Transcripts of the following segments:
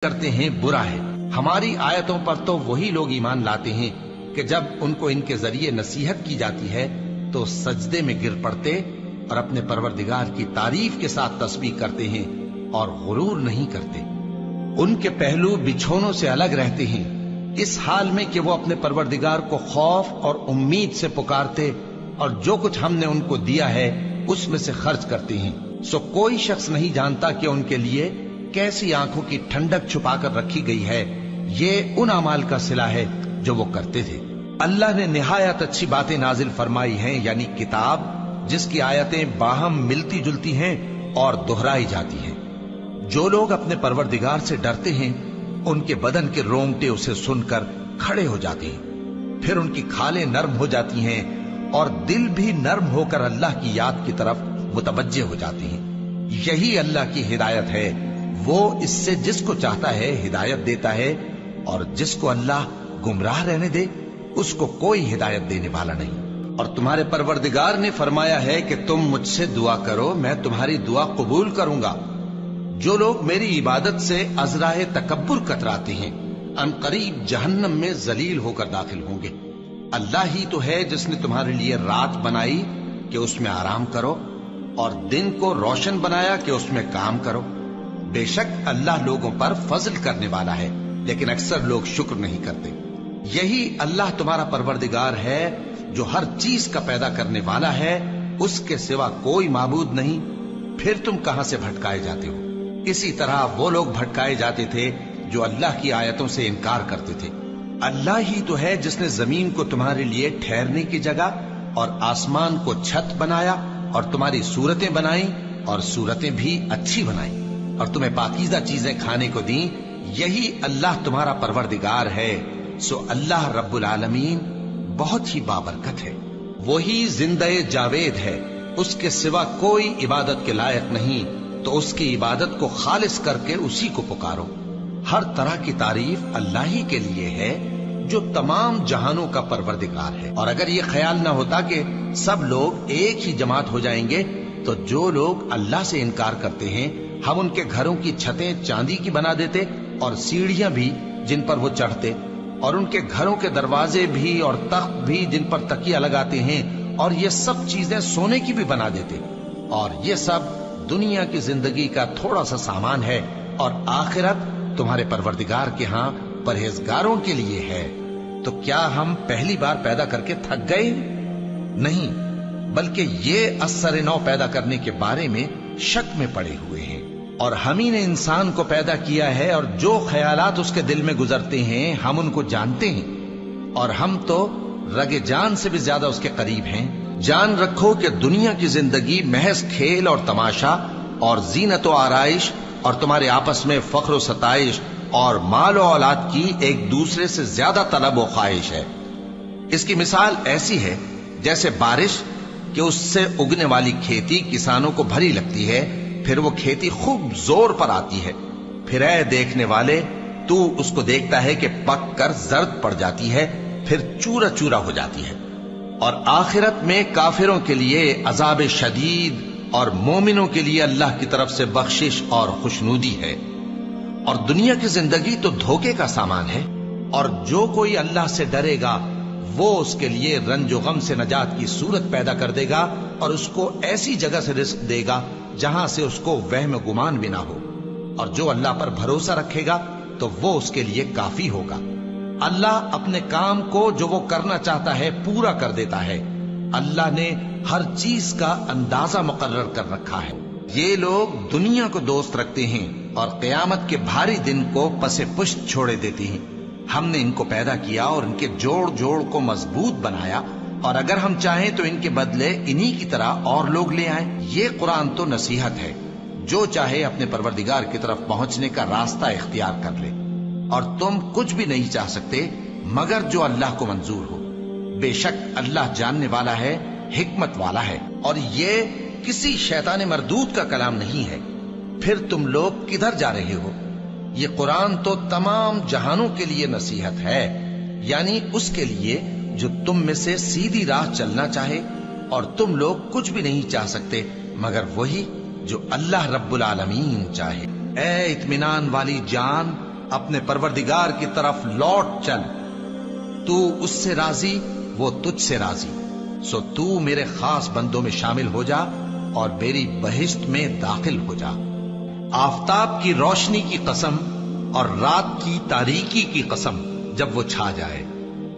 کرتے ہیں برا ہے۔ ہماری آیتوں پر تو وہی لوگ ایمان لاتے ہیں کہ جب ان کو ان کے ذریعے نصیحت کی جاتی ہے تو سجدے میں گر پڑتے اور اپنے پروردگار کی تعریف کے ساتھ تسبیح کرتے ہیں اور غرور نہیں کرتے۔ ان کے پہلو بچھونوں سے الگ رہتے ہیں، اس حال میں کہ وہ اپنے پروردگار کو خوف اور امید سے پکارتے اور جو کچھ ہم نے ان کو دیا ہے اس میں سے خرچ کرتے ہیں۔ سو کوئی شخص نہیں جانتا کہ ان کے لیے کیسی آنکھوں کی ٹھنڈک چھپا کر رکھی گئی ہے، یہ ان اعمال کا صلہ ہے جو وہ کرتے تھے۔ اللہ نے نہایت اچھی باتیں نازل فرمائی ہیں، یعنی کتاب جس کی آیتیں باہم ملتی جلتی ہیں اور دہرائی جاتی ہیں۔ جو لوگ اپنے پروردگار سے ڈرتے ہیں ان کے بدن کے رونگٹے اسے سن کر کھڑے ہو جاتے ہیں، پھر ان کی کھالیں نرم ہو جاتی ہیں اور دل بھی نرم ہو کر اللہ کی یاد کی طرف متوجہ ہو جاتے ہیں۔ یہی اللہ کی ہدایت ہے، وہ اس سے جس کو چاہتا ہے ہدایت دیتا ہے، اور جس کو اللہ گمراہ رہنے دے اس کو کوئی ہدایت دینے والا نہیں۔ اور تمہارے پروردگار نے فرمایا ہے کہ تم مجھ سے دعا کرو، میں تمہاری دعا قبول کروں گا۔ جو لوگ میری عبادت سے ازراہ تکبر کتراتے ہیں ان قریب جہنم میں ذلیل ہو کر داخل ہوں گے۔ اللہ ہی تو ہے جس نے تمہارے لیے رات بنائی کہ اس میں آرام کرو اور دن کو روشن بنایا کہ اس میں کام کرو۔ بے شک اللہ لوگوں پر فضل کرنے والا ہے، لیکن اکثر لوگ شکر نہیں کرتے۔ یہی اللہ تمہارا پروردگار ہے جو ہر چیز کا پیدا کرنے والا ہے، اس کے سوا کوئی معبود نہیں، پھر تم کہاں سے بھٹکائے جاتے ہو؟ اسی طرح وہ لوگ بھٹکائے جاتے تھے جو اللہ کی آیتوں سے انکار کرتے تھے۔ اللہ ہی تو ہے جس نے زمین کو تمہارے لیے ٹھہرنے کی جگہ اور آسمان کو چھت بنایا اور تمہاری صورتیں بنائیں اور صورتیں بھی اچھی بنائیں اور تمہیں پاکیزہ چیزیں کھانے کو دیں۔ یہی اللہ تمہارا پروردگار ہے، سو اللہ رب العالمین بہت ہی بابرکت ہے۔ وہی زندہ جاوید ہے، اس کے سوا کوئی عبادت کے لائق نہیں، تو اس کی عبادت کو خالص کر کے اسی کو پکارو۔ ہر طرح کی تعریف اللہ ہی کے لیے ہے جو تمام جہانوں کا پروردگار ہے۔ اور اگر یہ خیال نہ ہوتا کہ سب لوگ ایک ہی جماعت ہو جائیں گے تو جو لوگ اللہ سے انکار کرتے ہیں ہم ان کے گھروں کی چھتیں چاندی کی بنا دیتے اور سیڑھیاں بھی جن پر وہ چڑھتے، اور ان کے گھروں کے دروازے بھی اور تخت بھی جن پر تکیہ لگاتے ہیں، اور یہ سب چیزیں سونے کی بھی بنا دیتے، اور یہ سب دنیا کی زندگی کا تھوڑا سا سامان ہے، اور آخرت تمہارے پروردگار کے ہاں پرہیزگاروں کے لیے ہے۔ تو کیا ہم پہلی بار پیدا کر کے تھک گئے؟ نہیں، بلکہ یہ اثر نو پیدا کرنے کے بارے میں شک میں پڑے ہوئے ہیں۔ اور ہم ہی نے انسان کو پیدا کیا ہے، اور جو خیالات اس کے دل میں گزرتے ہیں ہم ان کو جانتے ہیں، اور ہم تو رگ جان سے بھی زیادہ اس کے قریب ہیں۔ جان رکھو کہ دنیا کی زندگی محض کھیل اور تماشا اور زینت و آرائش اور تمہارے آپس میں فخر و ستائش اور مال و اولاد کی ایک دوسرے سے زیادہ طلب و خواہش ہے۔ اس کی مثال ایسی ہے جیسے بارش کہ اس سے اگنے والی کھیتی کسانوں کو بھری لگتی ہے، پھر وہ کھیتی خوب زور پر آتی ہے، پھر اے دیکھنے والے تو اس کو دیکھتا ہے کہ پک کر زرد پڑ جاتی ہے، پھر چورا چورا ہو جاتی ہے۔ اور آخرت میں کافروں کے لیے عذاب شدید اور مومنوں کے لیے اللہ کی طرف سے بخشش اور خوشنودی ہے۔ اور دنیا کی زندگی تو دھوکے کا سامان ہے، اور جو کوئی اللہ سے ڈرے گا وہ اس کے لیے رنج و غم سے نجات کی صورت پیدا کر دے گا، اور اس کو ایسی جگہ سے رزق دے گا جہاں سے اس کو وہم گمان بھی نہ ہو، اور جو اللہ پر بھروسہ رکھے گا تو وہ اس کے لیے کافی ہوگا۔ اللہ اپنے کام کو جو وہ کرنا چاہتا ہے پورا کر دیتا ہے۔ اللہ نے ہر چیز کا اندازہ مقرر کر رکھا ہے۔ یہ لوگ دنیا کو دوست رکھتے ہیں اور قیامت کے بھاری دن کو پس پشت چھوڑے دیتے ہیں۔ ہم نے ان کو پیدا کیا اور ان کے جوڑ جوڑ کو مضبوط بنایا، اور اگر ہم چاہیں تو ان کے بدلے انہی کی طرح اور لوگ لے آئیں۔ یہ قرآن تو نصیحت ہے، جو چاہے اپنے پروردگار کی طرف پہنچنے کا راستہ اختیار کر لے، اور تم کچھ بھی نہیں چاہ سکتے مگر جو اللہ کو منظور ہو۔ بے شک اللہ جاننے والا ہے، حکمت والا ہے، اور یہ کسی شیطان مردود کا کلام نہیں ہے۔ پھر تم لوگ کدھر جا رہے ہو؟ یہ قرآن تو تمام جہانوں کے لیے نصیحت ہے، یعنی اس کے لیے جو تم میں سے سیدھی راہ چلنا چاہے، اور تم لوگ کچھ بھی نہیں چاہ سکتے مگر وہی جو اللہ رب العالمین چاہے۔ اے اطمینان والی جان، اپنے پروردگار کی طرف لوٹ چل، تو اس سے راضی، وہ تجھ سے راضی، سو تو میرے خاص بندوں میں شامل ہو جا اور میری بہشت میں داخل ہو جا۔ آفتاب کی روشنی کی قسم اور رات کی تاریکی کی قسم جب وہ چھا جائے،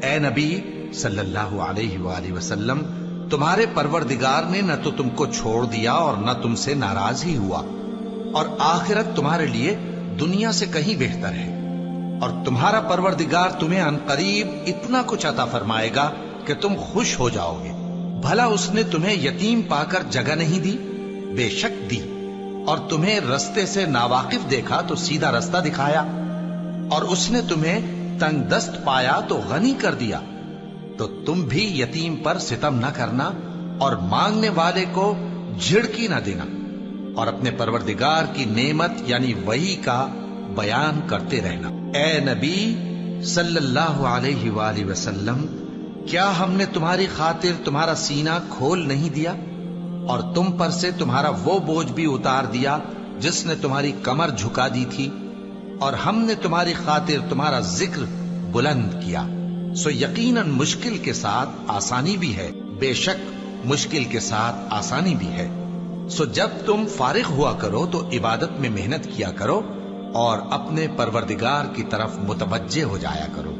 اے نبی صلی اللہ علیہ وآلہ وسلم، تمہارے پروردگار نے نہ تو تم کو چھوڑ دیا اور نہ تم سے ناراض ہی ہوا، اور آخرت تمہارے لیے دنیا سے کہیں بہتر ہے، اور تمہارا پروردگار تمہیں عنقریب اتنا کچھ عطا فرمائے گا کہ تم خوش ہو جاؤ گے۔ بھلا اس نے تمہیں یتیم پا کر جگہ نہیں دی؟ بے شک دی، اور تمہیں رستے سے ناواقف دیکھا تو سیدھا رستہ دکھایا، اور اس نے تمہیں تنگ دست پایا تو غنی کر دیا، تو تم بھی یتیم پر ستم نہ کرنا اور مانگنے والے کو جھڑکی نہ دینا، اور اپنے پروردگار کی نعمت یعنی وحی کا بیان کرتے رہنا۔ اے نبی صلی اللہ علیہ وآلہ وسلم، کیا ہم نے تمہاری خاطر تمہارا سینہ کھول نہیں دیا اور تم پر سے تمہارا وہ بوجھ بھی اتار دیا جس نے تمہاری کمر جھکا دی تھی، اور ہم نے تمہاری خاطر تمہارا ذکر بلند کیا، سو یقیناً مشکل کے ساتھ آسانی بھی ہے، بے شک مشکل کے ساتھ آسانی بھی ہے۔ سو جب تم فارغ ہوا کرو تو عبادت میں محنت کیا کرو اور اپنے پروردگار کی طرف متوجہ ہو جایا کرو۔